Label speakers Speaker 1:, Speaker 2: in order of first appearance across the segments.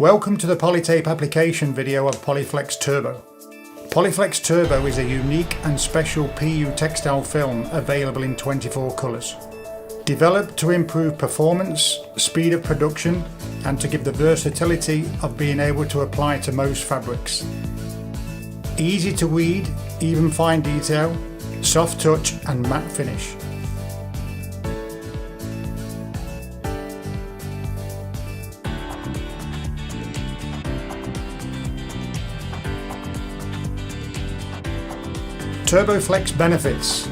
Speaker 1: Welcome to the Polytape application video of Poli-Flex Turbo. Poli-Flex Turbo is a unique and special PU textile film available in 24 colours. Developed to improve performance, speed of production and to give the versatility of being able to apply to most fabrics. Easy to weed, even fine detail, soft touch and matte finish. TurboFlex benefits: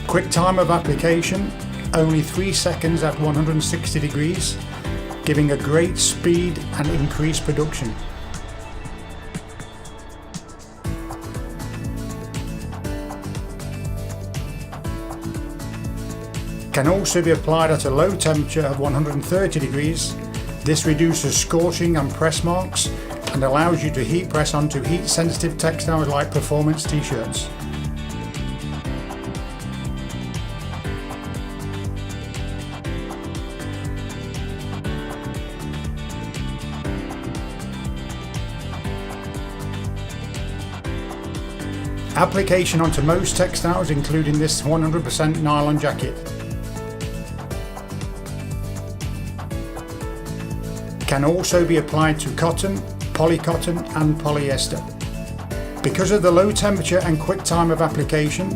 Speaker 1: quick time of application, only 3 seconds at 160 degrees, giving a great speed and increased production. Can also be applied at a low temperature of 130 degrees. This reduces scorching and press marks and allows you to heat press onto heat sensitive textiles like performance t-shirts. Application onto most textiles, including this 100% nylon jacket. Can also be applied to cotton, polycotton and polyester. Because of the low temperature and quick time of application,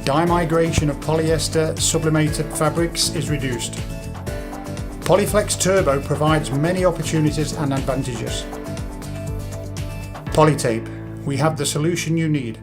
Speaker 1: dye migration of polyester sublimated fabrics is reduced. Poli-Flex Turbo provides many opportunities and advantages. Polytape, we have the solution you need.